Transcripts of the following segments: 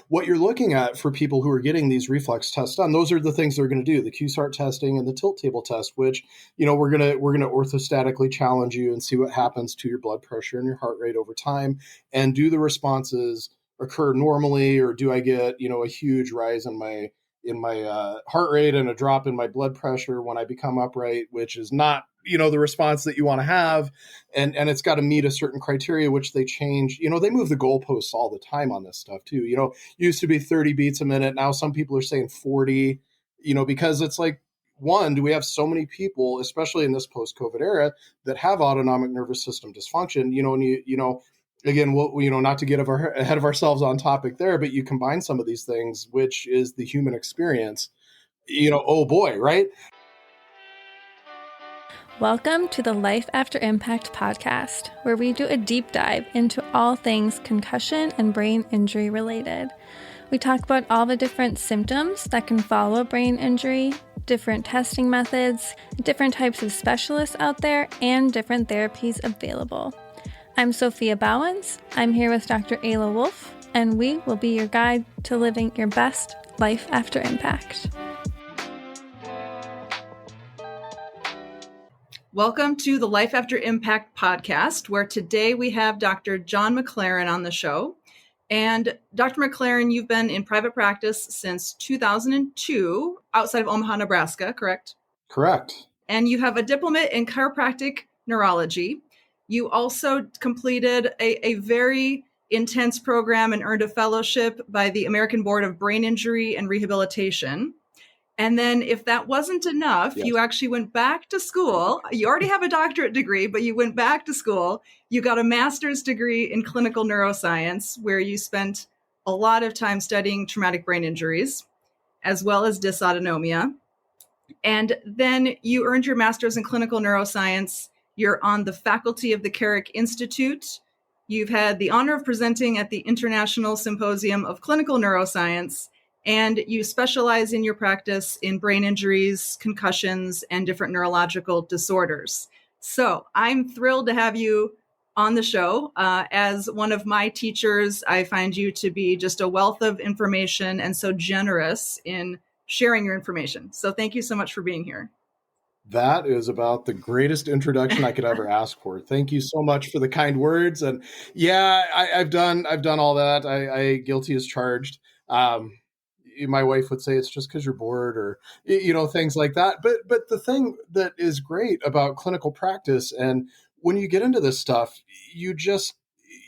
what you're looking at for people who are getting these reflex tests done, those are the things they're going to do, the QSART testing and the tilt table test, which, we're going to orthostatically challenge you and see what happens to your blood pressure and your heart rate over time. And do the responses occur normally, or do I get, a huge rise in my heart rate and a drop in my blood pressure when I become upright, which is not, the response that you want to have. And it's got to meet a certain criteria, which they change. They move the goalposts all the time on this stuff too. Used to be 30 beats a minute. Now some people are saying 40, because it's like, one, do we have so many people, especially in this post-COVID era, that have autonomic nervous system dysfunction, and again, not to get ahead of ourselves on topic there, but you combine some of these things, which is the human experience, oh boy, right? Welcome to the Life After Impact podcast, where we do a deep dive into all things concussion and brain injury related. We talk about all the different symptoms that can follow brain injury, different testing methods, different types of specialists out there, and different therapies available. I'm Sophia Bowens. I'm here with Dr. Ayla Wolf, and we will be your guide to living your best life after impact. Welcome to the Life After Impact podcast, where today we have Dr. John McClaren on the show. And Dr. McClaren, you've been in private practice since 2002 outside of Omaha, Nebraska, correct? Correct. And you have a diplomate in chiropractic neurology. You also completed a very intense program and earned a fellowship by the American Board of Brain Injury and Rehabilitation. And then if that wasn't enough, Yes. You actually went back to school. You already have a doctorate degree, but you went back to school. You got a master's degree in clinical neuroscience, where you spent a lot of time studying traumatic brain injuries, as well as dysautonomia. And then you earned your master's in clinical neuroscience. You're on the faculty of the Carrick Institute. You've had the honor of presenting at the International Symposium of Clinical Neuroscience, and you specialize in your practice in brain injuries, concussions, and different neurological disorders. So I'm thrilled to have you on the show. As one of my teachers, I find you to be just a wealth of information and so generous in sharing your information. So thank you so much for being here. That is about the greatest introduction I could ever ask for. Thank you so much for the kind words. And yeah, I've done all that. I guilty as charged. My wife would say it's just because you're bored, or things like that. But the thing that is great about clinical practice, and when you get into this stuff, you just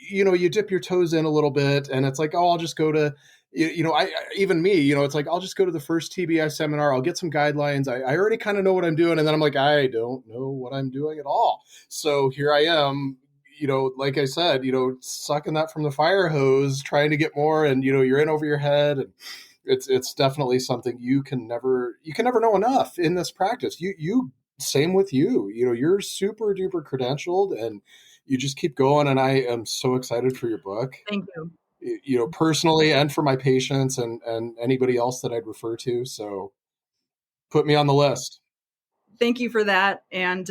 you dip your toes in a little bit, and it's like, oh, I'll just go to it's like, I'll just go to the first TBI seminar. I'll get some guidelines. I already kind of know what I'm doing. And then I'm like, I don't know what I'm doing at all. So here I am, like I said, sucking that from the fire hose, trying to get more, and, you're in over your head. And it's definitely something you can never know enough in this practice. You same with you, you're super duper credentialed, and you just keep going. And I am so excited for your book. Thank you. Personally, and for my patients and anybody else that I'd refer to. So put me on the list. Thank you for that. And,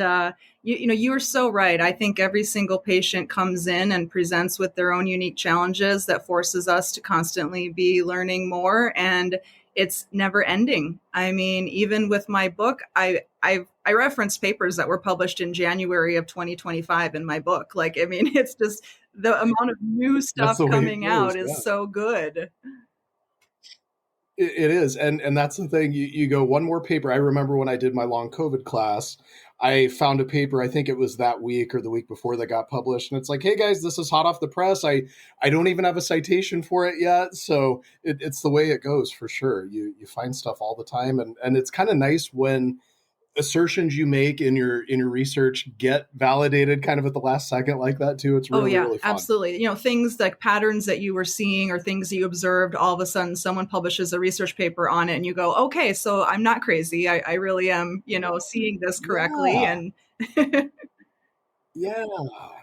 you are so right. I think every single patient comes in and presents with their own unique challenges that forces us to constantly be learning more. And it's never ending. I mean, even with my book, I reference papers that were published in January of 2025 in my book. It's just the amount of new stuff coming out is so good. It is. And that's the thing. You go one more paper. I remember when I did my long COVID class, I found a paper, I think it was that week or the week before, that got published. And it's like, hey guys, this is hot off the press. I don't even have a citation for it yet. So it's the way it goes for sure. You find stuff all the time. And it's kind of nice when assertions you make in your research get validated kind of at the last second like that too. It's really, really fun. Absolutely. Things like patterns that you were seeing or things that you observed, all of a sudden someone publishes a research paper on it and you go, okay, so I'm not crazy. I really am, seeing this correctly. Yeah. And yeah,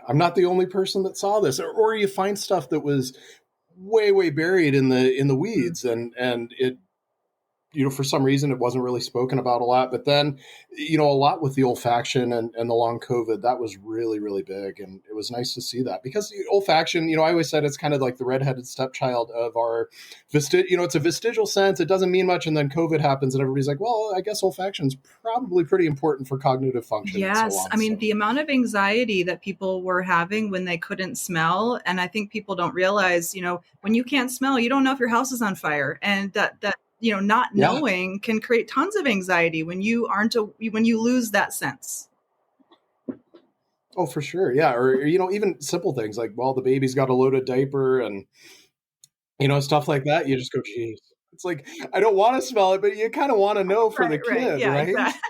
I'm not the only person that saw this. Or you find stuff that was way, way buried in the weeds, and it for some reason, it wasn't really spoken about a lot. But then, a lot with the olfaction and the long COVID, that was really, really big. And it was nice to see that, because the olfaction, I always said it's kind of like the redheaded stepchild of our it's a vestigial sense. It doesn't mean much. And then COVID happens and everybody's like, well, I guess olfaction is probably pretty important for cognitive function and so Yes. on. I mean, So, the amount of anxiety that people were having when they couldn't smell. And I think people don't realize, when you can't smell, you don't know if your house is on fire. And that, not yeah. knowing can create tons of anxiety when you when you lose that sense. Oh, for sure. Yeah. Or, even simple things like, well, the baby's got a loaded diaper and, stuff like that. You just go, geez. It's like, I don't want to smell it, but you kind of want to know for the Right. kid, Yeah, right? exactly.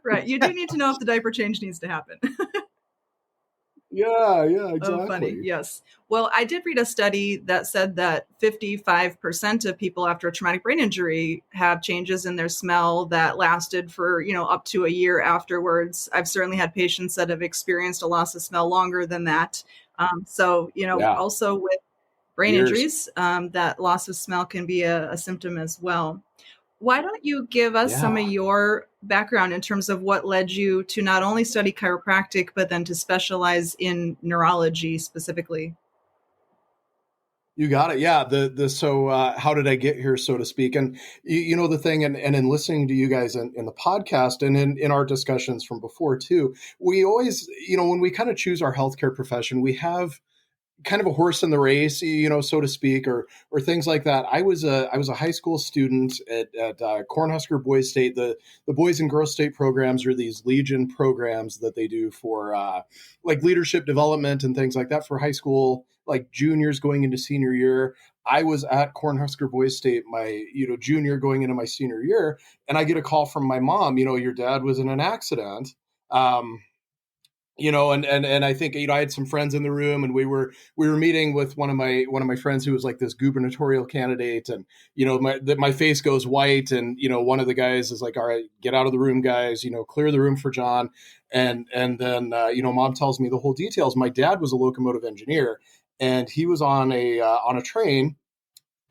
Right. You do need to know if the diaper change needs to happen. Yeah, Oh, funny. exactly. Yes. Well, I did read a study that said that 55% of people after a traumatic brain injury have changes in their smell that lasted for, up to a year afterwards. I've certainly had patients that have experienced a loss of smell longer than that. So, Yeah, also with brain years. injuries, that loss of smell can be a symptom as well. Why don't you give us some Yeah, of your background in terms of what led you to not only study chiropractic, but then to specialize in neurology specifically? you got it. Yeah, so how did I get here, so to speak? And the thing, and in listening to you guys in the podcast and in our discussions from before too, we always, when we kind of choose our healthcare profession, we have kind of a horse in the race, so to speak, or things like that. I was a high school student at Cornhusker Boys State. The boys and girls state programs are these Legion programs that they do for like leadership development and things like that for high school, like juniors going into senior year. I was at Cornhusker Boys State my junior going into my senior year, and I get a call from my mom. Your dad was in an accident. Um, and I think I had some friends in the room, and we were meeting with one of my friends who was like this gubernatorial candidate, and my face goes white, and one of the guys is like, all right, get out of the room, guys, clear the room for John, and then mom tells me the whole details. My dad was a locomotive engineer, and he was on a train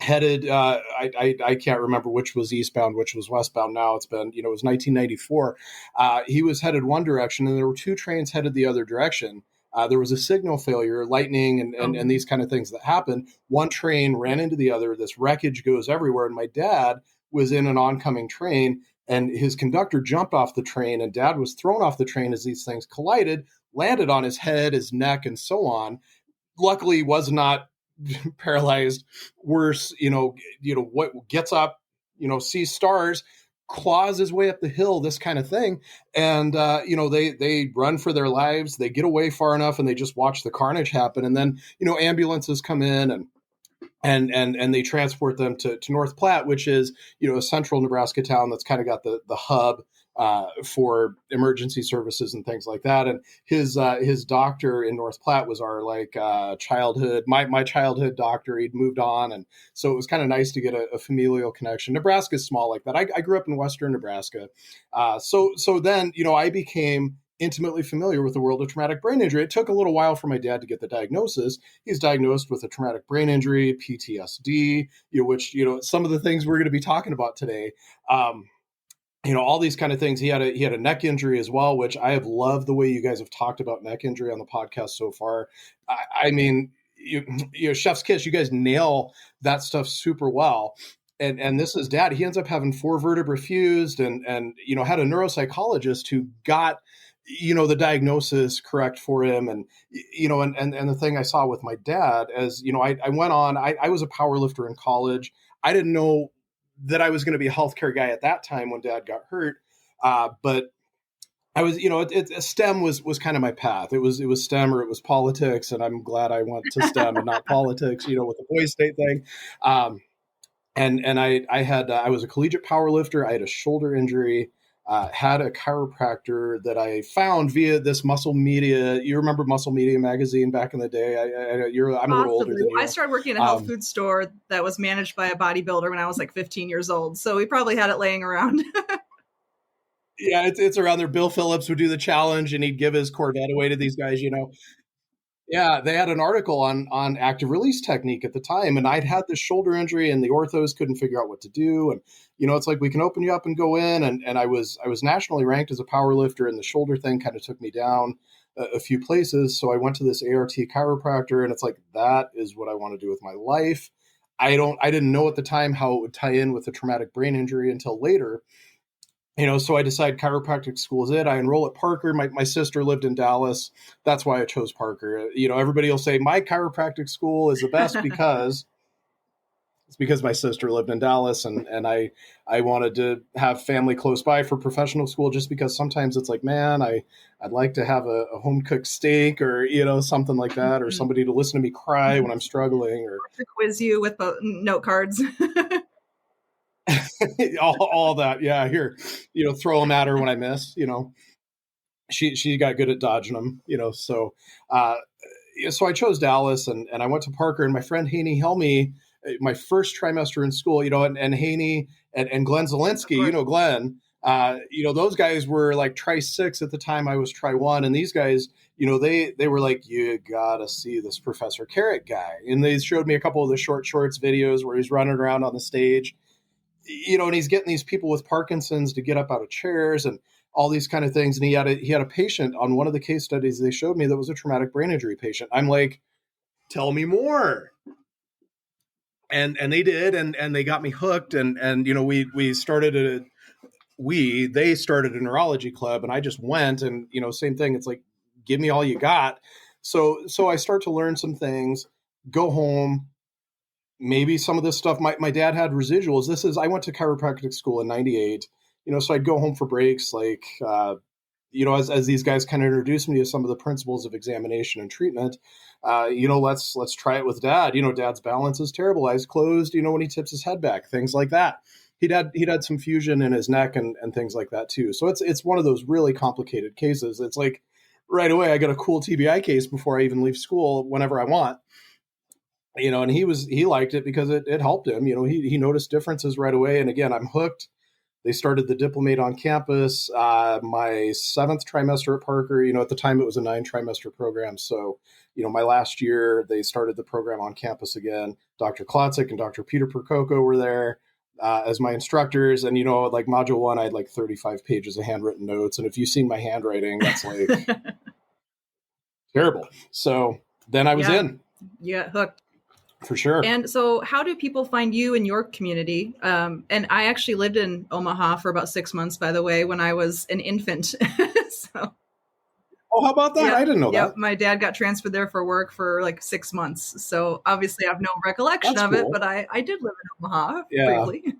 headed I can't remember which was eastbound, which was westbound. Now it's been, it was 1994. He was headed one direction and there were two trains headed the other direction. There was a signal failure, lightning, and these kind of things that happened. One train ran into the other. This wreckage goes everywhere, and my dad was in an oncoming train, and his conductor jumped off the train, and dad was thrown off the train as these things collided, landed on his head, his neck, and so on. Luckily was not paralyzed. Worse, what gets up, sees stars, claws his way up the hill, this kind of thing. And they run for their lives. They get away far enough and they just watch the carnage happen. And then ambulances come in and they transport them to North Platte, which is a central Nebraska town that's kind of got the hub for emergency services and things like that. And his doctor in North Platte was our childhood my childhood doctor. He'd moved on, and so it was kind of nice to get a familial connection. Nebraska's small like that. I grew up in Western Nebraska, so then I became intimately familiar with the world of traumatic brain injury. It took a little while for my dad to get the diagnosis. He's diagnosed with a traumatic brain injury, PTSD, which some of the things we're going to be talking about today. All these kind of things. He had a neck injury as well, which I have loved the way you guys have talked about neck injury on the podcast so far. I mean, chef's kiss. You guys nail that stuff super well. And this is dad. He ends up having 4 vertebrae fused, and had a neuropsychologist who got the diagnosis correct for him. And and the thing I saw with my dad, as I went on. I was a power lifter in college. I didn't know that I was going to be a healthcare guy at that time when dad got hurt. But I was, STEM was kind of my path. It was STEM or it was politics. And I'm glad I went to STEM and not politics, with the boys state thing. And I was a collegiate power lifter. I had a shoulder injury, had a chiropractor that I found via this Muscle Media. You remember Muscle Media magazine back in the day? I'm a little older than you. I started working at a health food store that was managed by a bodybuilder when I was like 15 years old. So we probably had it laying around. Yeah, it's around there. Bill Phillips would do the challenge and he'd give his Corvette away to these guys, Yeah, they had an article on active release technique at the time, and I'd had this shoulder injury, and the orthos couldn't figure out what to do. And it's like, we can open you up and go in. And I was nationally ranked as a power lifter, and the shoulder thing kind of took me down a few places. So I went to this ART chiropractor, and it's like, that is what I want to do with my life. I didn't know at the time how it would tie in with a traumatic brain injury until later. So I decide chiropractic school is it. I enroll at Parker. My sister lived in Dallas. That's why I chose Parker. Everybody will say my chiropractic school is the best because it's because my sister lived in Dallas, and I wanted to have family close by for professional school, just because sometimes it's like, man, I'd like to have a home cooked steak, or something like that, or somebody to listen to me cry when I'm struggling, or to quiz you with the note cards. all that. Yeah, here, throw them at her when I miss. She got good at dodging them. So so I chose Dallas, and I went to Parker, and my friend Haney Helmy, my first trimester in school, and Haney and Glenn Zielinski, Glenn, those guys were like Tri-6 at the time. I was Tri-1, and these guys, they were like, you gotta see this Professor Carrot guy. And they showed me a couple of the shorts videos where he's running around on the stage, and he's getting these people with Parkinson's to get up out of chairs and all these kind of things. And he had a patient on one of the case studies they showed me that was a traumatic brain injury patient. I'm like, tell me more. And they did, and they got me hooked. And they started a neurology club, and I just went, and same thing. It's like, give me all you got. So I start to learn some things, go home. Maybe some of this stuff, my dad had residuals. I went to chiropractic school in 98, so I'd go home for breaks, like, as these guys kind of introduced me to some of the principles of examination and treatment. Let's try it with Dad. Dad's balance is terrible, eyes closed, when he tips his head back, things like that. He'd had some fusion in his neck and things like that too. So it's one of those really complicated cases. It's like, right away, I got a cool TBI case before I even leave school whenever I want. And he liked it because it helped him. He noticed differences right away. And again, I'm hooked. They started the Diplomate on campus. My 7th trimester at Parker, at the time it was a 9-trimester program. So, my last year, they started the program on campus again. Dr. Klotzik and Dr. Peter Percoco were there as my instructors. And, like module 1, I had like 35 pages of handwritten notes. And if you've seen my handwriting, that's like terrible. So then I was in. You got hooked. For sure. And so how do people find you in your community? And I actually lived in Omaha for about 6 months, by the way, when I was an infant. So, how about that? I didn't know that. My dad got transferred there for work for like 6 months. So obviously I have no recollection of it, but I did live in Omaha briefly.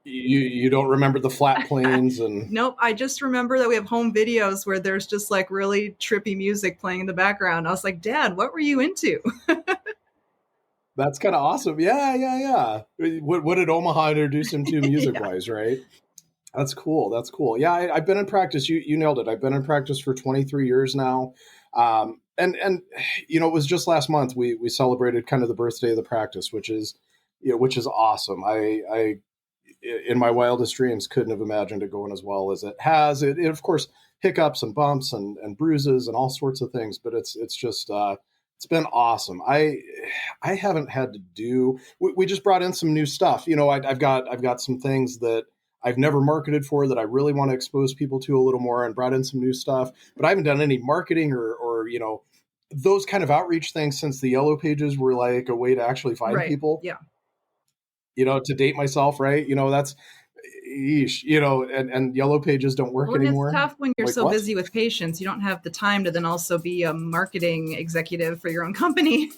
You don't remember the flat plains and Nope. I just remember that we have home videos where there's just like really trippy music playing in the background. I was like, Dad, what were you into? That's kind of awesome. Yeah. What did Omaha introduce him to music-wise, right? That's cool. Yeah, I've been in practice. You nailed it. I've been in practice for 23 years now. And it was just last month we celebrated kind of the birthday of the practice, which is awesome. I in my wildest dreams couldn't have imagined it going as well as it has. It of course, hiccups and bumps and bruises and all sorts of things, but it's just it's been awesome. I haven't had to do. We just brought in some new stuff. I've got some things that I've never marketed for that I really want to expose people to a little more, and brought in some new stuff. But I haven't done any marketing or those kind of outreach things since the Yellow Pages were like a way to actually find people. Yeah. To date myself, right? That's and Yellow Pages don't work anymore. It's tough when you're so busy with patients. You don't have the time to then also be a marketing executive for your own company.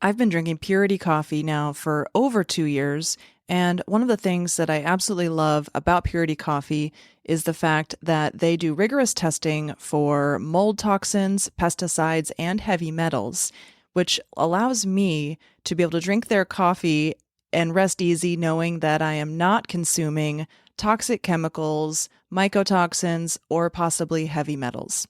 I've been drinking Purity coffee now for over 2 years, and one of the things that I absolutely love about Purity coffee is the fact that they do rigorous testing for mold toxins, pesticides, and heavy metals, which allows me to be able to drink their coffee and rest easy knowing that I am not consuming toxic chemicals, mycotoxins, or possibly heavy metals.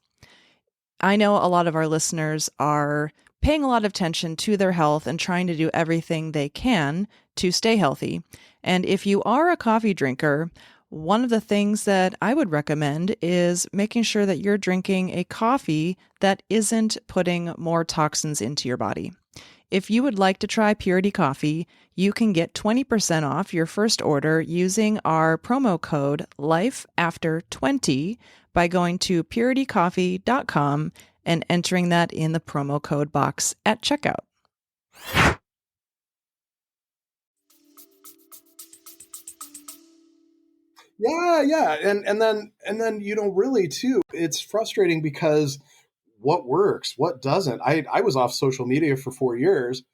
I know a lot of our listeners are paying a lot of attention to their health and trying to do everything they can to stay healthy. And if you are a coffee drinker, One of the things that I would recommend is making sure that you're drinking a coffee that isn't putting more toxins into your body. If you would like to try Purity Coffee, you can get 20% off your first order using our promo code LIFEAFTER20 by going to puritycoffee.com and entering that in the promo code box at checkout. Yeah. And then, really too, it's frustrating because what works, what doesn't. I was off social media for 4 years.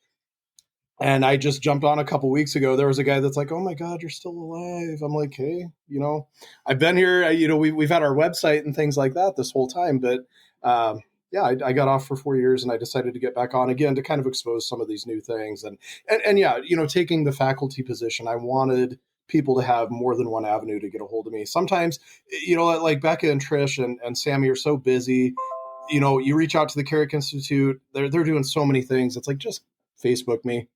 And I just jumped on a couple weeks ago. There was a guy that's like, "Oh my God, you're still alive." I'm like, "Hey, I've been here. We've had our website and things like that this whole time, but yeah, I got off for 4 years, and I decided to get back on again to kind of expose some of these new things. And yeah, taking the faculty position, I wanted people to have more than one avenue to get a hold of me. Sometimes, like Becca and Trish and Sammy are so busy. You reach out to the Carrick Institute. They're doing so many things. It's like, just Facebook me,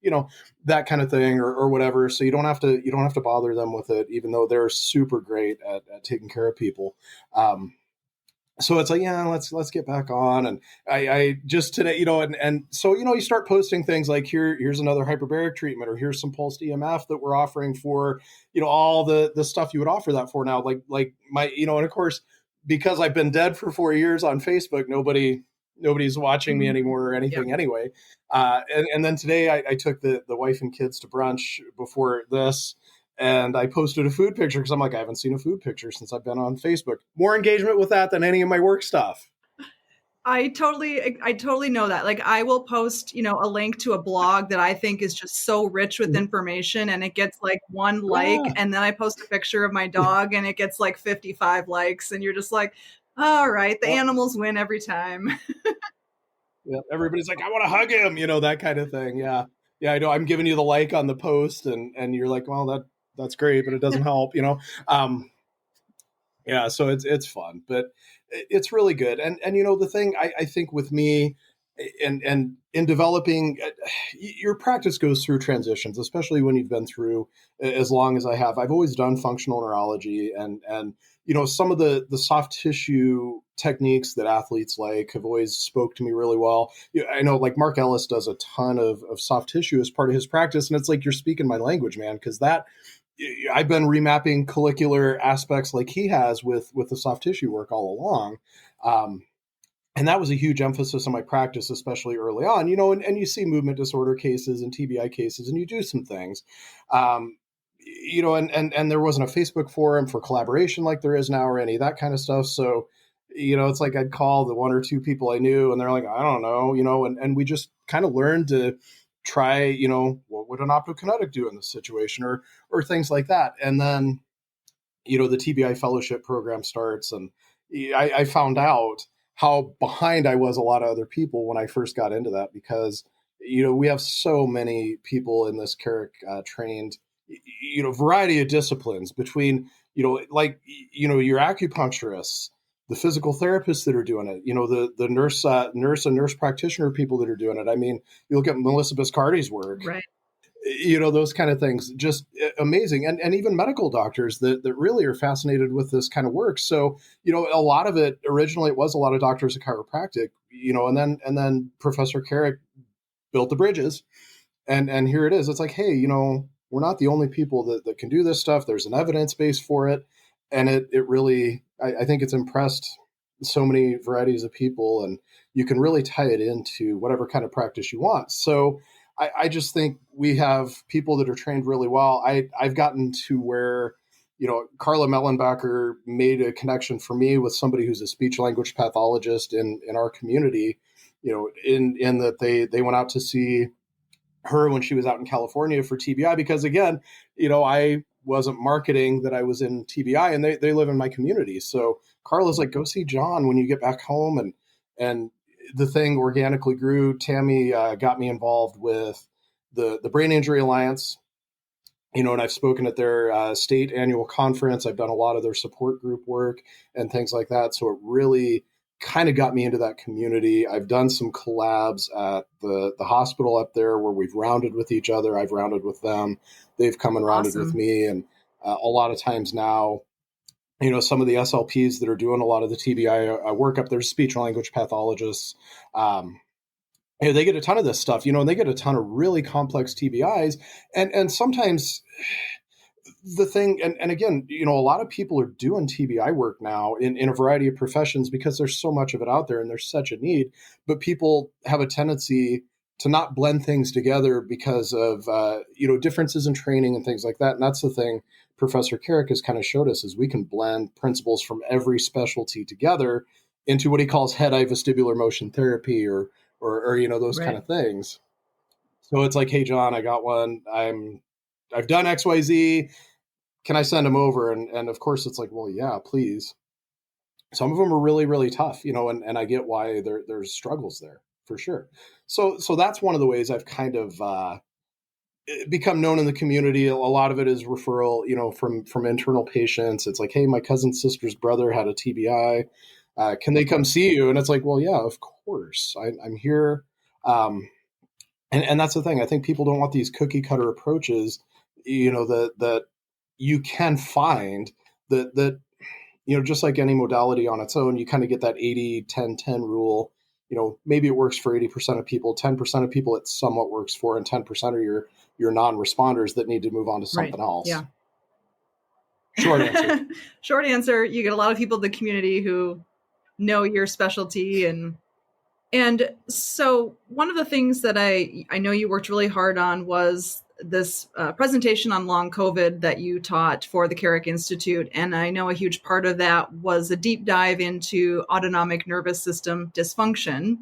that kind of thing, or whatever. So you don't have to bother them with it, even though they're super great at taking care of people. So it's like, yeah, let's get back on. And I just today, and so, you start posting things like, here's another hyperbaric treatment, or here's some pulsed EMF that we're offering for, all the stuff you would offer that for now. Like my, and of course, because I've been dead for 4 years on Facebook, nobody's watching me anymore or anything. Yep. Anyway. And then today I took the wife and kids to brunch before this, and I posted a food picture because I'm like, I haven't seen a food picture since I've been on Facebook. More engagement with that than any of my work stuff. I totally know that. Like, I will post, a link to a blog that I think is just so rich with information, and it gets like one like, and then I post a picture of my dog and it gets like 55 likes, and you're just like, all right, the animals win every time. Yeah, everybody's like, I want to hug him, that kind of thing. Yeah. Yeah, I know. I'm giving you the like on the post, and you're like, well, that's great, but it doesn't help, Yeah, so it's fun, but it's really good. And the thing I think with me, and in developing, your practice goes through transitions, especially when you've been through as long as I have. I've always done functional neurology, and some of the soft tissue techniques that athletes like have always spoke to me really well. I know, like, Mark Ellis does a ton of soft tissue as part of his practice, and it's like, you're speaking my language, man, because I've been remapping collicular aspects like he has with the soft tissue work all along. And that was a huge emphasis on my practice, especially early on, and you see movement disorder cases and TBI cases, and you do some things, and there wasn't a Facebook forum for collaboration like there is now, or any of that kind of stuff. So, it's like, I'd call the one or two people I knew, and they're like, I don't know, and we just kind of learned to try, what would an optokinetic do in this situation, or things like that. And then, the TBI fellowship program starts, and I found out how behind I was a lot of other people when I first got into that, because, we have so many people in this Carrick trained, variety of disciplines between, your acupuncturists, the physical therapists that are doing it, the nurse and nurse practitioner people that are doing it. I mean, you look at Melissa Biscardi's work, right? Those kind of things, just amazing. And even medical doctors that really are fascinated with this kind of work. So, a lot of it, originally, it was a lot of doctors of chiropractic, and then Professor Carrick built the bridges. And here it is. It's like, hey, we're not the only people that can do this stuff. There's an evidence base for it. And it really, I think it's impressed so many varieties of people, and you can really tie it into whatever kind of practice you want. So I just think we have people that are trained really well. I've gotten to where, Carla Mellenbacher made a connection for me with somebody who's a speech language pathologist in our community, in that they went out to see her when she was out in California for TBI, because, again, I wasn't marketing that I was in TBI, and they live in my community. So Carla's like, go see John when you get back home. And the thing organically grew. Tammy got me involved with the Brain Injury Alliance, and I've spoken at their state annual conference. I've done a lot of their support group work and things like that. So it really kind of got me into that community. I've done some collabs at the hospital up there where we've rounded with each other. I've rounded with them. They've come and rounded with me. And a lot of times now, some of the SLPs that are doing a lot of the TBI workup, there's speech and language pathologists. They get a ton of this stuff, and they get a ton of really complex TBIs. And sometimes the thing, and again, a lot of people are doing TBI work now in a variety of professions because there's so much of it out there and there's such a need, but people have a tendency to not blend things together because of, differences in training and things like that. And that's the thing Professor Carrick has kind of showed us, is we can blend principles from every specialty together into what he calls head-eye vestibular motion therapy or those kind of things. So it's like, hey, John, I got one. I've done XYZ. Can I send them over? And of course it's like, well, yeah, please. Some of them are really, really tough, and I get why there's struggles there for sure. So that's one of the ways I've kind of become known in the community. A lot of it is referral, from internal patients. It's like, hey, my cousin's sister's brother had a TBI. Can they come see you? And it's like, well, yeah, of course. I'm here. And that's the thing. I think people don't want these cookie cutter approaches, that you can find that just like any modality on its own, you kind of get that 80-10-10 rule. Maybe it works for 80% of people, 10% of people it somewhat works for, and 10% are your non-responders that need to move on to something else. Yeah. Short answer. Short answer. You get a lot of people in the community who know your specialty. And so one of the things that I know you worked really hard on was this presentation on long COVID that you taught for the Carrick Institute. And I know a huge part of that was a deep dive into autonomic nervous system dysfunction.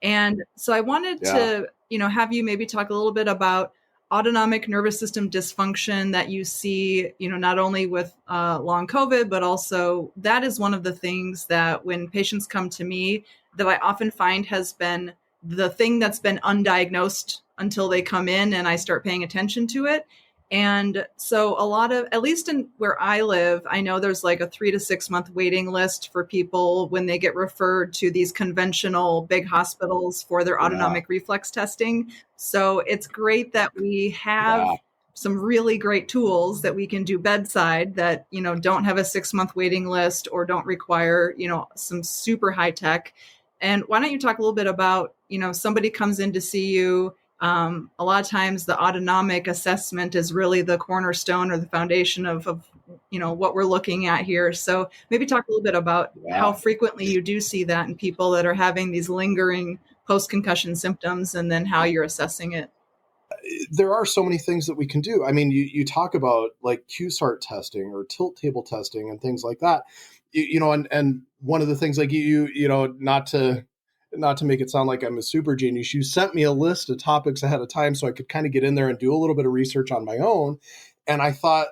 And so I wanted to, have you maybe talk a little bit about autonomic nervous system dysfunction that you see, not only with long COVID, but also that is one of the things that when patients come to me that I often find has been the thing that's been undiagnosed until they come in and I start paying attention to it. And so a lot of, at least in where I live, I know there's like a 3 to 6 month waiting list for people when they get referred to these conventional big hospitals for their autonomic reflex testing. So it's great that we have some really great tools that we can do bedside that, don't have a 6 month waiting list or don't require, some super high tech. And why don't you talk a little bit about, somebody comes in to see you. A lot of times the autonomic assessment is really the cornerstone or the foundation of what we're looking at here. So maybe talk a little bit about how frequently you do see that in people that are having these lingering post-concussion symptoms and then how you're assessing it. There are so many things that we can do. I mean, you talk about like QSART testing or tilt table testing and things like that, and one of the things like not to make it sound like I'm a super genius, you sent me a list of topics ahead of time so I could kind of get in there and do a little bit of research on my own. And I thought,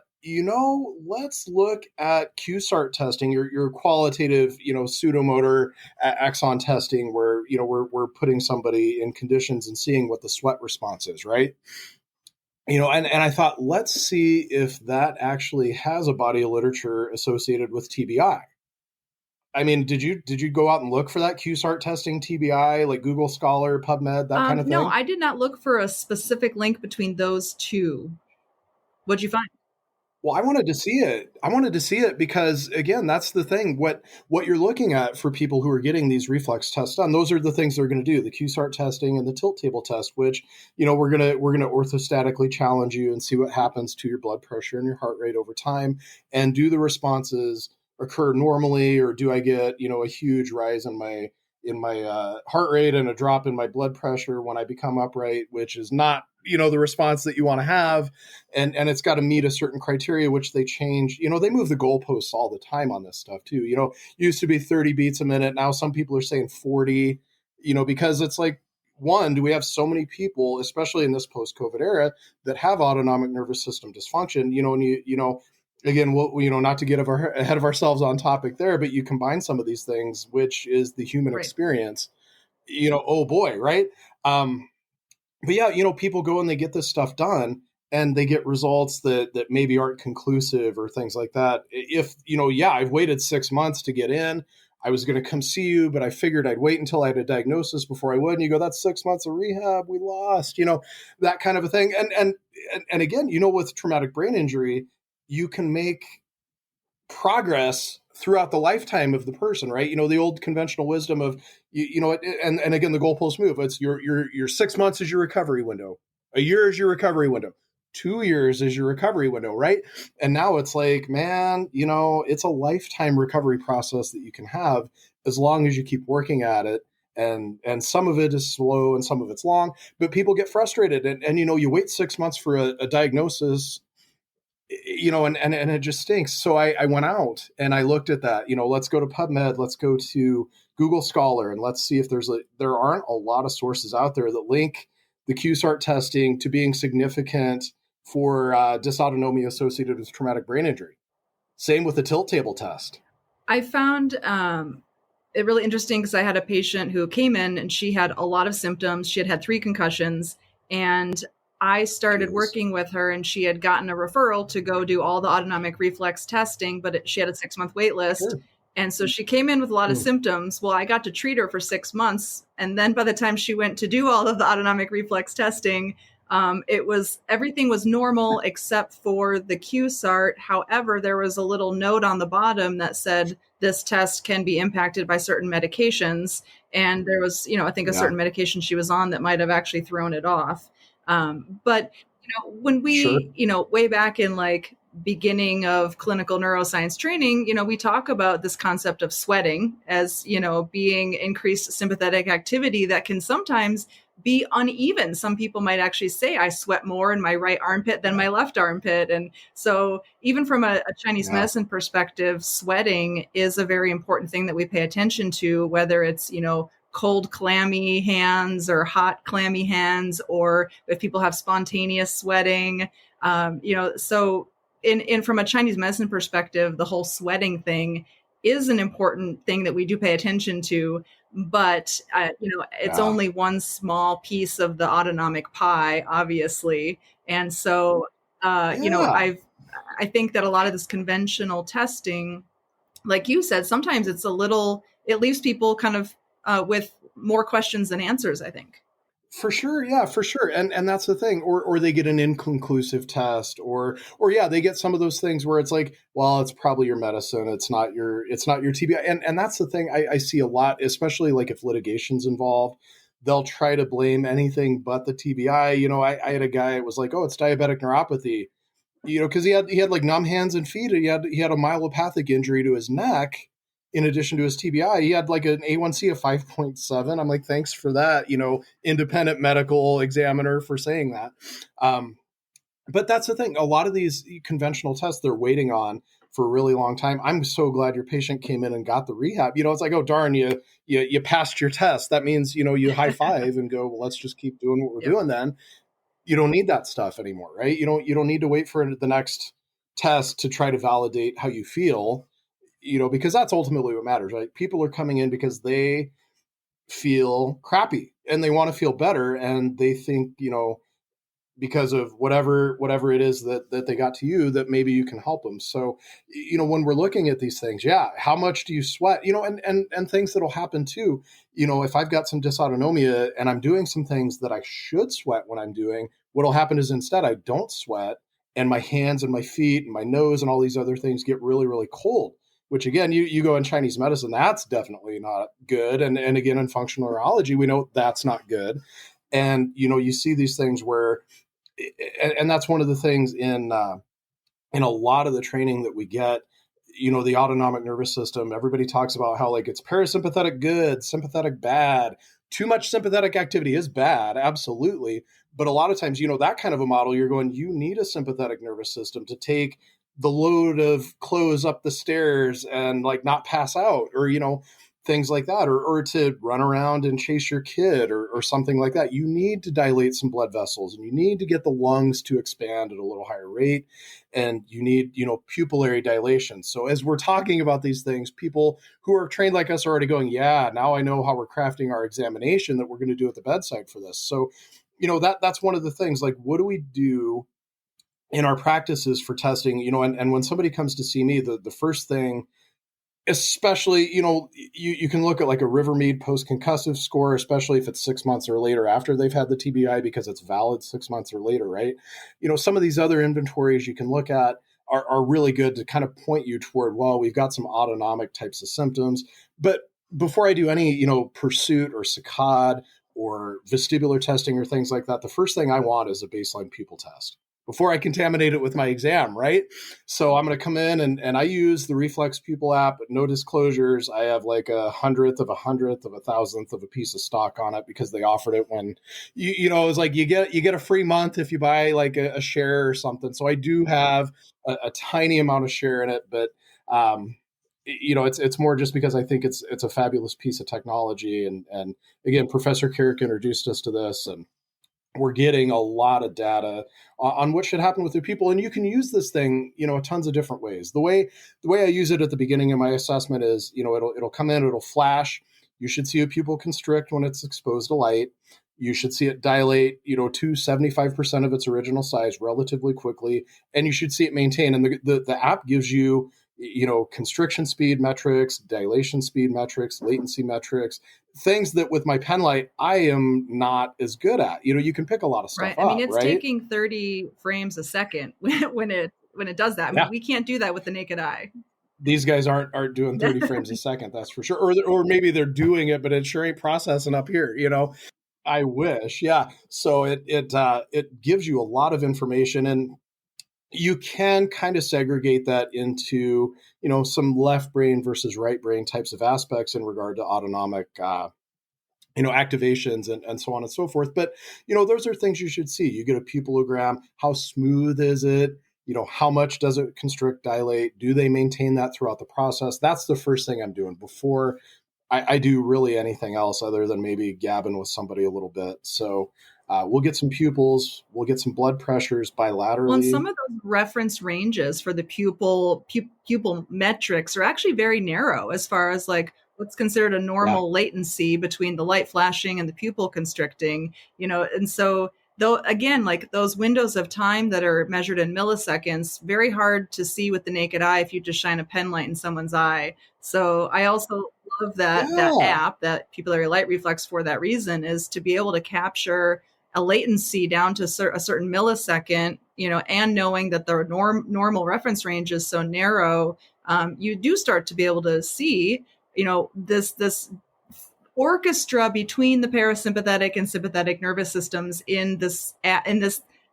let's look at QSART testing, your qualitative, pseudomotor axon testing, where, we're putting somebody in conditions and seeing what the sweat response is, right? And I thought, let's see if that actually has a body of literature associated with TBI. I mean, did you go out and look for that QSART testing TBI, like Google Scholar, PubMed, that kind of thing? No, I did not look for a specific link between those two. What'd you find? Well, I wanted to see it because, again, that's the thing. What you're looking at for people who are getting these reflex tests done, those are the things they're going to do: the QSART testing and the tilt table test, which we're gonna orthostatically challenge you and see what happens to your blood pressure and your heart rate over time, and do the responses occur normally, or do I get a huge rise in my heart rate and a drop in my blood pressure when I become upright, which is not the response that you want to have, and it's got to meet a certain criteria, which they change. They move the goalposts all the time on this stuff too. Used to be 30 beats a minute, now some people are saying 40. Because it's like, one, do we have so many people, especially in this post-COVID era, that have autonomic nervous system dysfunction? And again, not to get ahead of ourselves on topic there, but you combine some of these things, which is the human experience. Oh boy, right? But yeah, people go and they get this stuff done and they get results that maybe aren't conclusive or things like that. If, I've waited 6 months to get in. I was going to come see you, but I figured I'd wait until I had a diagnosis before I would. And you go, that's 6 months of rehab we lost, that kind of a thing. And again, with traumatic brain injury, you can make progress throughout the lifetime of the person, right? The old conventional wisdom of, and again, the goalposts move. It's your 6 months is your recovery window. A year is your recovery window. 2 years is your recovery window, right? And now it's like, man, it's a lifetime recovery process that you can have as long as you keep working at it. And some of it is slow and some of it's long, but people get frustrated. And you wait 6 months for a diagnosis, and it just stinks. So I went out and I looked at that, let's go to PubMed, let's go to Google Scholar, and let's see if there aren't a lot of sources out there that link the QSART testing to being significant for dysautonomia associated with traumatic brain injury. Same with the tilt table test. I found it really interesting because I had a patient who came in and she had a lot of symptoms. She had 3 concussions, and I started working with her, and she had gotten a referral to go do all the autonomic reflex testing, but she had a 6-month wait list. Sure. And so she came in with a lot of symptoms. Well, I got to treat her for 6 months. And then by the time she went to do all of the autonomic reflex testing, everything was normal except for the QSART. However, there was a little note on the bottom that said this test can be impacted by certain medications. And there was, I think a certain medication she was on that might have actually thrown it off. But when we, way back in like beginning of clinical neuroscience training, we talk about this concept of sweating as, being increased sympathetic activity that can sometimes be uneven. Some people might actually say, I sweat more in my right armpit than my left armpit. And so even from a Chinese medicine perspective, sweating is a very important thing that we pay attention to, whether it's, cold, clammy hands or hot, clammy hands, or if people have spontaneous sweating, so in from a Chinese medicine perspective, the whole sweating thing is an important thing that we do pay attention to, but it's only one small piece of the autonomic pie, obviously. And so, I think that a lot of this conventional testing, like you said, sometimes it leaves people kind of with more questions than answers, I think. For sure. Yeah, for sure. And that's the thing. Or they get an inconclusive test or they get some of those things where it's like, well, it's probably your medicine. It's not your TBI. And that's the thing I see a lot, especially like if litigation's involved, they'll try to blame anything but the TBI. I had a guy, it was like, oh, it's diabetic neuropathy, cause he had like numb hands and feet. He had a myelopathic injury to his neck. In addition to his TBI, he had like an A1C of 5.7. I'm like, thanks for that, independent medical examiner for saying that. But that's the thing. A lot of these conventional tests they're waiting on for a really long time. I'm so glad your patient came in and got the rehab. It's like, oh, darn, you passed your test. That means, you high five and go, well, let's just keep doing what we're doing then. You don't need that stuff anymore, right? You don't need to wait for the next test to try to validate how you feel. Because that's ultimately what matters, right? People are coming in because they feel crappy and they want to feel better. And they think, because of whatever it is that they got to you, that maybe you can help them. So, when we're looking at these things, how much do you sweat, and things that'll happen too, if I've got some dysautonomia and I'm doing some things that I should sweat when I'm doing, what'll happen is instead I don't sweat and my hands and my feet and my nose and all these other things get really, really cold. Which again, you go in Chinese medicine, that's definitely not good. And again, in functional neurology, we know that's not good. And, you see these things where, and that's one of the things in a lot of the training that we get, the autonomic nervous system, everybody talks about how like it's parasympathetic good, sympathetic bad. Too much sympathetic activity is bad, absolutely. But a lot of times, that kind of a model, you're going, you need a sympathetic nervous system to take the load of clothes up the stairs and like not pass out or, things like that, or to run around and chase your kid or something like that. You need to dilate some blood vessels and you need to get the lungs to expand at a little higher rate. And you need, pupillary dilation. So as we're talking about these things, people who are trained like us are already going, yeah, now I know how we're crafting our examination that we're going to do at the bedside for this. So, that's one of the things, like, what do we do in our practices for testing, and when somebody comes to see me, the first thing, especially, you can look at like a Rivermead post-concussive score, especially if it's 6 months or later after they've had the TBI, because it's valid 6 months or later, right? Some of these other inventories you can look at are really good to kind of point you toward, well, we've got some autonomic types of symptoms. But before I do any, pursuit or saccade or vestibular testing or things like that, the first thing I want is a baseline pupil test before I contaminate it with my exam, right? So I'm going to come in and I use the Reflex Pupil app, no disclosures. I have like 1/100th of 1/100th of 1,000th of a piece of stock on it because they offered it when, it's like you get a free month if you buy like a share or something. So I do have a tiny amount of share in it, but it's more just because I think it's a fabulous piece of technology. And again, Professor Carrick introduced us to this, and we're getting a lot of data on what should happen with the people. And you can use this thing, tons of different ways. The way I use it at the beginning of my assessment is, it'll come in, it'll flash. You should see a pupil constrict when it's exposed to light. You should see it dilate, to 75% of its original size relatively quickly. And you should see it maintain. And the app gives you, constriction speed metrics, dilation speed metrics, latency metrics, things that with my pen light, I am not as good at. You can pick a lot of stuff right. up, I mean, it's right? taking 30 frames a second when it does that. I mean, we can't do that with the naked eye. These guys aren't doing 30 frames a second, that's for sure. Or maybe they're doing it, but it sure ain't processing up here, I wish. Yeah. So it gives you a lot of information, and you can kind of segregate that into, some left brain versus right brain types of aspects in regard to autonomic, activations and so on and so forth. But, those are things you should see. You get a pupilogram. How smooth is it? How much does it constrict, dilate? Do they maintain that throughout the process? That's the first thing I'm doing before I do really anything else other than maybe gabbing with somebody a little bit. So we'll get some pupils, we'll get some blood pressures bilaterally. Well, and some of those reference ranges for the pupil metrics are actually very narrow as far as like what's considered a normal latency between the light flashing and the pupil constricting, and so though, again, like those windows of time that are measured in milliseconds, very hard to see with the naked eye if you just shine a pen light in someone's eye. So I also love that app, that Pupillary Light Reflex, for that reason, is to be able to capture a latency down to a certain millisecond, and knowing that the normal reference range is so narrow, you do start to be able to see, this orchestra between the parasympathetic and sympathetic nervous systems in this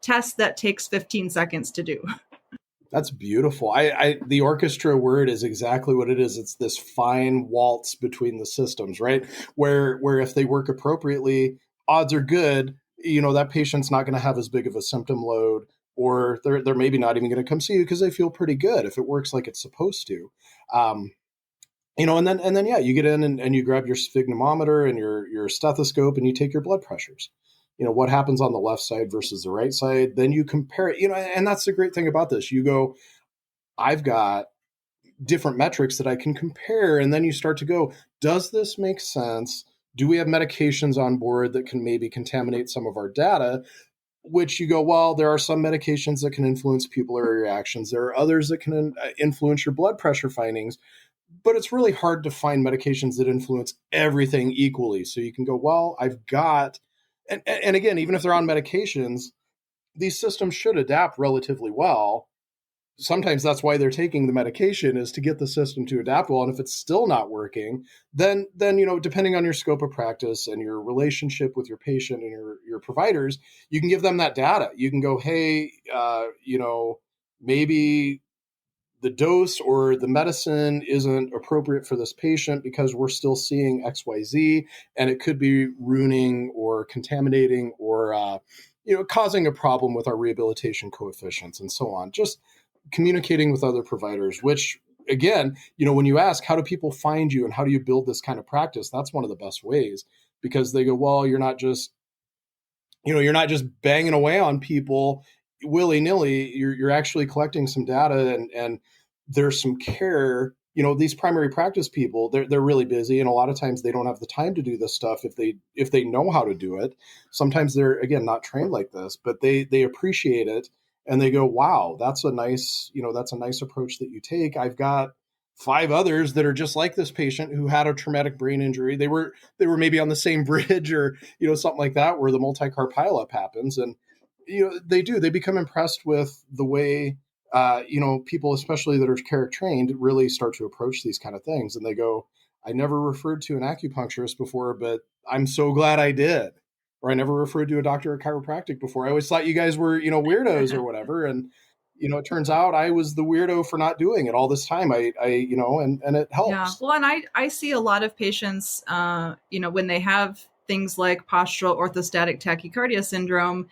test that takes 15 seconds to do. That's beautiful. The orchestra word is exactly what it is. It's this fine waltz between the systems, right? Where if they work appropriately, odds are good, that patient's not going to have as big of a symptom load, or they're maybe not even going to come see you because they feel pretty good if it works like it's supposed to. And then you get in and you grab your sphygmometer and your stethoscope and you take your blood pressures. What happens on the left side versus the right side. Then you compare it, and that's the great thing about this. You go, I've got different metrics that I can compare. And then you start to go, does this make sense? Do we have medications on board that can maybe contaminate some of our data? Which you go, well, there are some medications that can influence pupillary reactions. There are others that can influence your blood pressure findings. But it's really hard to find medications that influence everything equally. So you can go, well, I've got, and again, even if they're on medications, these systems should adapt relatively well. Sometimes that's why they're taking the medication, is to get the system to adapt well. And if it's still not working, then depending on your scope of practice and your relationship with your patient and your providers, you can give them that data. You can go, hey, maybe the dose or the medicine isn't appropriate for this patient because we're still seeing XYZ, and it could be ruining or contaminating or, causing a problem with our rehabilitation coefficients and so on. Just communicating with other providers, which again, when you ask, how do people find you and how do you build this kind of practice? That's one of the best ways, because they go, well, you're not just banging away on people willy-nilly. You're actually collecting some data and there's some care. These primary practice people, they're really busy, and a lot of times they don't have the time to do this stuff if they know how to do it. Sometimes they're, again, not trained like this, but they appreciate it and they go, wow, that's a nice approach that you take. I've got 5 others that are just like this patient who had a traumatic brain injury. They were maybe on the same bridge or something like that, where the multi-car pileup happens, and they become impressed with the way people, especially that are Carrick trained, really start to approach these kind of things, and they go, I never referred to an acupuncturist before, but I'm so glad I did. Or I never referred to a doctor of chiropractic before. I always thought you guys were, weirdos or whatever. And, it turns out I was the weirdo for not doing it all this time. And it helps. Yeah. Well, and I see a lot of patients, when they have things like postural orthostatic tachycardia syndrome,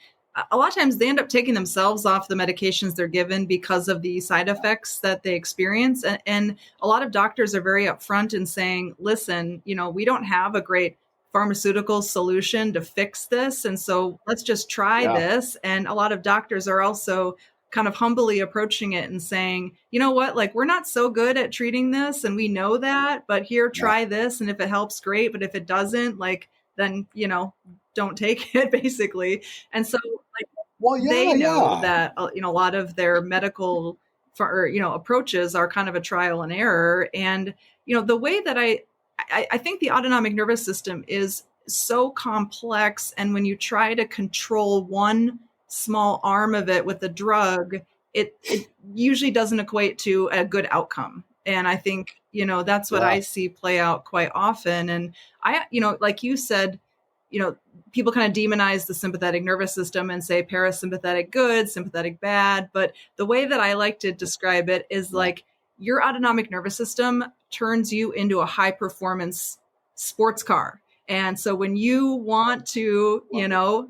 a lot of times they end up taking themselves off the medications they're given because of the side effects that they experience. And a lot of doctors are very upfront in saying, listen, we don't have a great pharmaceutical solution to fix this. And so let's just try this. And a lot of doctors are also kind of humbly approaching it and saying, you know what, like, we're not so good at treating this, and we know that, but here, try this. And if it helps, great. But if it doesn't, like, then, don't take it, basically. And so, like, they know that, a lot of their medical, approaches are kind of a trial and error. And, the way that I think the autonomic nervous system is so complex. And when you try to control one small arm of it with a drug, it usually doesn't equate to a good outcome. And I think, that's what I see play out quite often. And I, like you said, people kind of demonize the sympathetic nervous system and say parasympathetic good, sympathetic bad. But the way that I like to describe it is like your autonomic nervous system turns you into a high performance sports car. And so when you want to,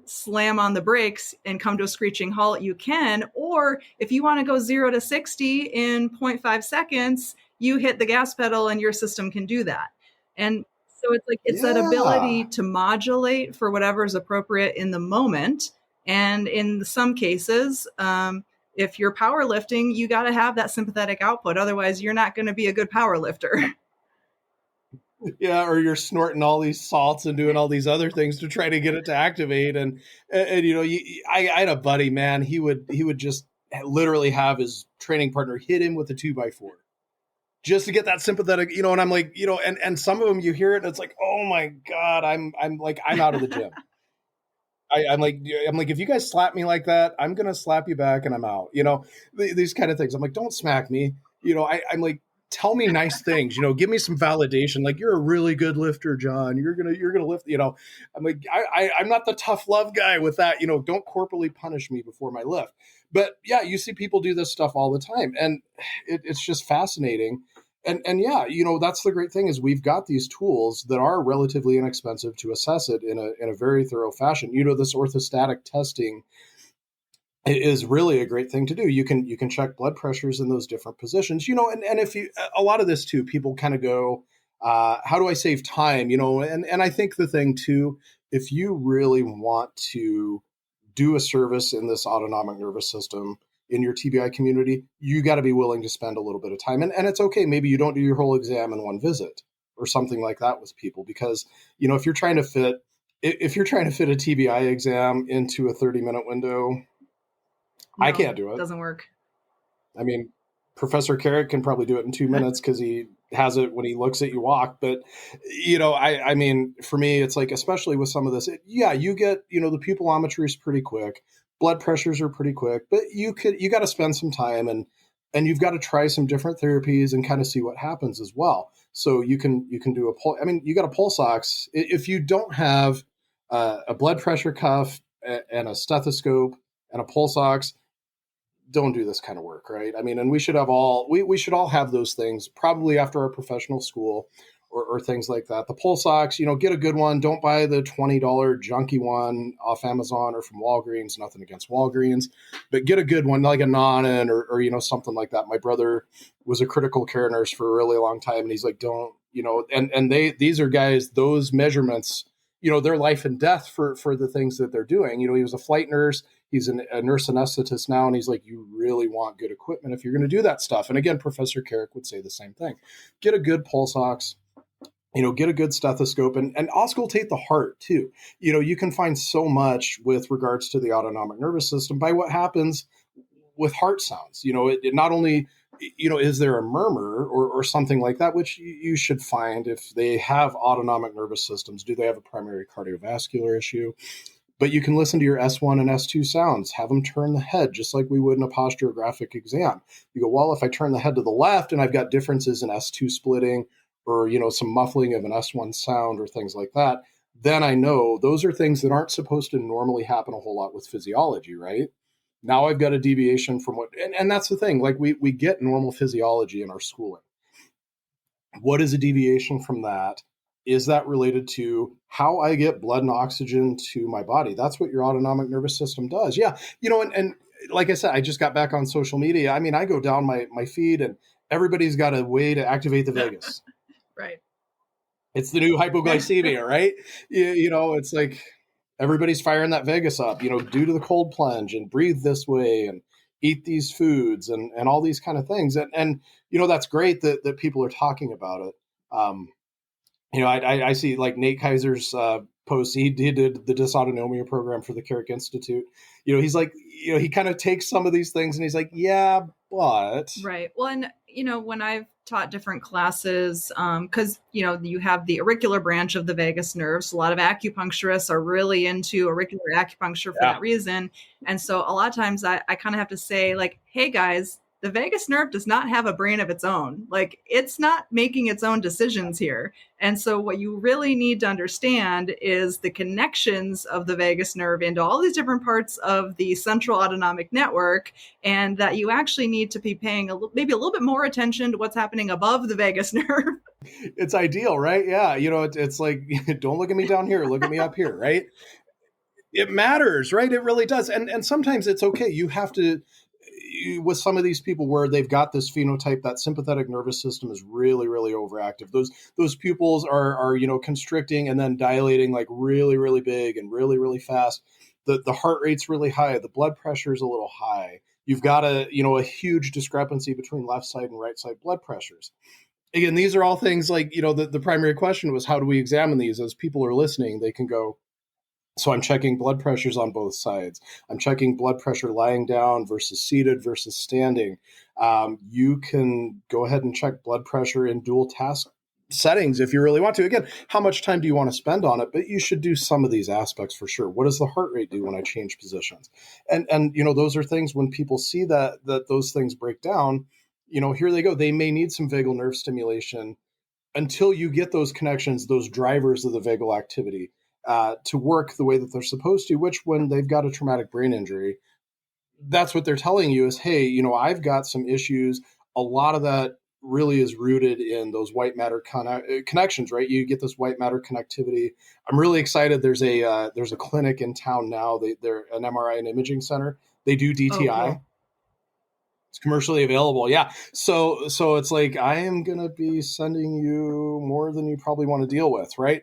slam on the brakes and come to a screeching halt, you can. Or if you want to go 0 to 60 in 0.5 seconds, you hit the gas pedal and your system can do that. And so it's like, it's that ability to modulate for whatever is appropriate in the moment. And in some cases, if you're powerlifting, you got to have that sympathetic output. Otherwise, you're not going to be a good power lifter. Yeah, or you're snorting all these salts and doing all these other things to try to get it to activate. And I had a buddy, man. He would just literally have his training partner hit him with a 2x4 just to get that sympathetic, and I'm like, and some of them you hear it and it's like, oh my God, I'm out of the gym. I'm like, if you guys slap me like that, I'm gonna slap you back and I'm out. These kind of things. I'm like, don't smack me. I'm like, tell me nice things, give me some validation. Like, you're a really good lifter, John. You're gonna lift, I'm like, I'm not the tough love guy with that, don't corporally punish me before my lift. But yeah, you see people do this stuff all the time, and it's just fascinating. And yeah, that's the great thing is we've got these tools that are relatively inexpensive to assess it in a very thorough fashion. This orthostatic testing is really a great thing to do. You can check blood pressures in those different positions, and if you, a lot of this too, people kind of go, how do I save time? And I think the thing too, if you really want to do a service in this autonomic nervous system in your TBI community, you got to be willing to spend a little bit of time. And it's okay. Maybe you don't do your whole exam in one visit or something like that with people, because, if you're trying to fit a TBI exam into a 30-minute window, no, I can't do it. It doesn't work. I mean, Professor Carrick can probably do it in 2 minutes because he has it when he looks at you walk. But, I mean, for me, it's like, especially with some of this, you get, the pupillometry is pretty quick. Blood pressures are pretty quick, but you got to spend some time and you've got to try some different therapies and kind of see what happens as well. So you can do a pulse. I mean, you got a pulse ox. If you don't have a blood pressure cuff and a stethoscope and a pulse ox, don't do this kind of work, right? I mean, and we should all have those things probably after our professional school or things like that. The pulse ox, get a good one. Don't buy the $20 junky one off Amazon or from Walgreens. Nothing against Walgreens, but get a good one like a Nonin or something like that. My brother was a critical care nurse for a really long time, and he's like, don't, and these are guys, those measurements, their life and death for the things that they're doing. He was a flight nurse. He's a nurse anesthetist now, and he's like, you really want good equipment if you're going to do that stuff. And again, Professor Carrick would say the same thing. Get a good pulse ox, get a good stethoscope, and auscultate the heart too. You can find so much with regards to the autonomic nervous system by what happens with heart sounds. It not only, is there a murmur or something like that, which you should find if they have autonomic nervous systems. Do they have a primary cardiovascular issue? But you can listen to your S1 and S2 sounds, have them turn the head just like we would in a posturographic exam. You go, well, if I turn the head to the left and I've got differences in S2 splitting or, some muffling of an S1 sound or things like that, then I know those are things that aren't supposed to normally happen a whole lot with physiology, right? Now I've got a deviation from what, and that's the thing, like we get normal physiology in our schooling. What is a deviation from that? Is that related to how I get blood and oxygen to my body? That's what your autonomic nervous system does. Yeah. And like I said, I just got back on social media. I mean, I go down my feed and everybody's got a way to activate the vagus. Right. It's the new hypoglycemia, right? It's like everybody's firing that vagus up, due to the cold plunge and breathe this way and eat these foods and all these kind of things. And that's great that people are talking about it. I see like Nate Kaiser's post. He did the dysautonomia program for the Carrick Institute. He's like, he kind of takes some of these things and he's like, yeah, but. Right. Well, and, when I've taught different classes, because, you have the auricular branch of the vagus nerve. So a lot of acupuncturists are really into auricular acupuncture for that reason. And so a lot of times I kind of have to say like, hey guys, the vagus nerve does not have a brain of its own. Like it's not making its own decisions here. And so what you really need to understand is the connections of the vagus nerve into all these different parts of the central autonomic network, and that you actually need to be paying maybe a little bit more attention to what's happening above the vagus nerve. It's ideal, right? Yeah. It's like, don't look at me down here, look at me up here, right? It matters, right? It really does. And sometimes it's okay. You have to, with some of these people where they've got this phenotype, that sympathetic nervous system is really, really overactive. Those pupils are constricting and then dilating like really, really big and really, really fast. The heart rate's really high. The blood pressure is a little high. You've got a huge discrepancy between left side and right side blood pressures. Again, these are all things like, the primary question was, how do we examine these? As people are listening, they can go, so I'm checking blood pressures on both sides. I'm checking blood pressure lying down versus seated versus standing. You can go ahead and check blood pressure in dual task settings if you really want to. Again, how much time do you want to spend on it? But you should do some of these aspects for sure. What does the heart rate do when I change positions? And those are things when people see that those things break down, here they go. They may need some vagal nerve stimulation until you get those connections, those drivers of the vagal activity to work the way that they're supposed to, which when they've got a traumatic brain injury, that's what they're telling you is, hey, I've got some issues. A lot of that really is rooted in those white matter connections, right? You get this white matter connectivity. I'm really excited. There's a clinic in town now. They're an MRI and imaging center. They do DTI. Oh, cool. It's commercially available. Yeah. So it's like, I am going to be sending you more than you probably want to deal with. Right.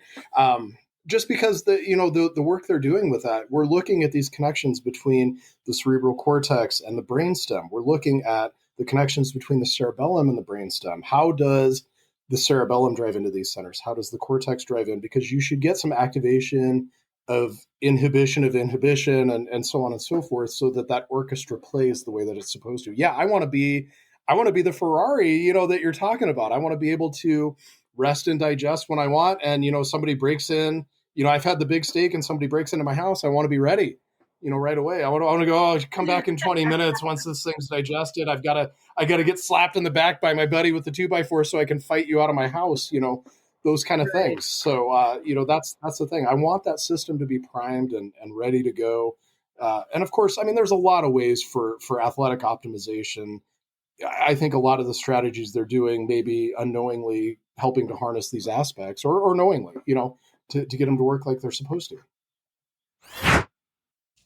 Just because the work they're doing with that, we're looking at these connections between the cerebral cortex and the brainstem. We're looking at the connections between the cerebellum and the brainstem. How does the cerebellum drive into these centers? How does the cortex drive in? Because you should get some activation of inhibition and so on and so forth, so that orchestra plays the way that it's supposed to. Yeah, I want to be the Ferrari, that you're talking about. I want to be able to rest and digest when I want. And, somebody breaks in, I've had the big steak and somebody breaks into my house. I want to be ready, right away. I want to go, come back in 20 minutes. Once this thing's digested, I got to get slapped in the back by my buddy with the 2x4 so I can fight you out of my house, those kind of things. So, that's the thing. I want that system to be primed and ready to go. And of course, there's a lot of ways for athletic optimization. I think a lot of the strategies they're doing may be unknowingly helping to harness these aspects or knowingly, to get them to work like they're supposed to.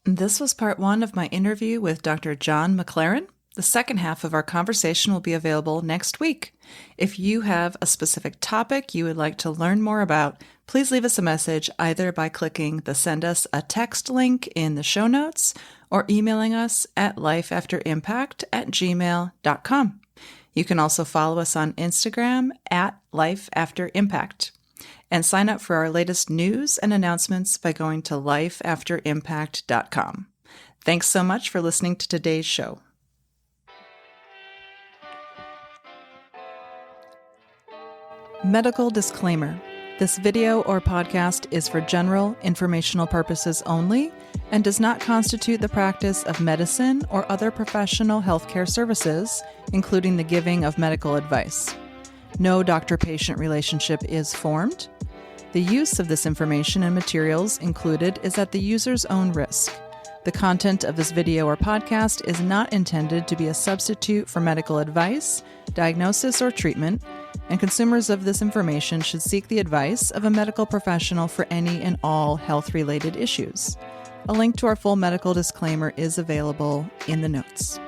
This was part 1 of my interview with Dr. John McClaren. The second half of our conversation will be available next week. If you have a specific topic you would like to learn more about, please leave us a message either by clicking the Send Us a Text link in the show notes or emailing us at lifeafterimpact@gmail.com. You can also follow us on Instagram at lifeafterimpact. And sign up for our latest news and announcements by going to lifeafterimpact.com. Thanks so much for listening to today's show. Medical disclaimer. This video or podcast is for general informational purposes only and does not constitute the practice of medicine or other professional healthcare services, including the giving of medical advice. No doctor-patient relationship is formed. The use of this information and materials included is at the user's own risk. The content of this video or podcast is not intended to be a substitute for medical advice, diagnosis, or treatment, and consumers of this information should seek the advice of a medical professional for any and all health-related issues. A link to our full medical disclaimer is available in the notes.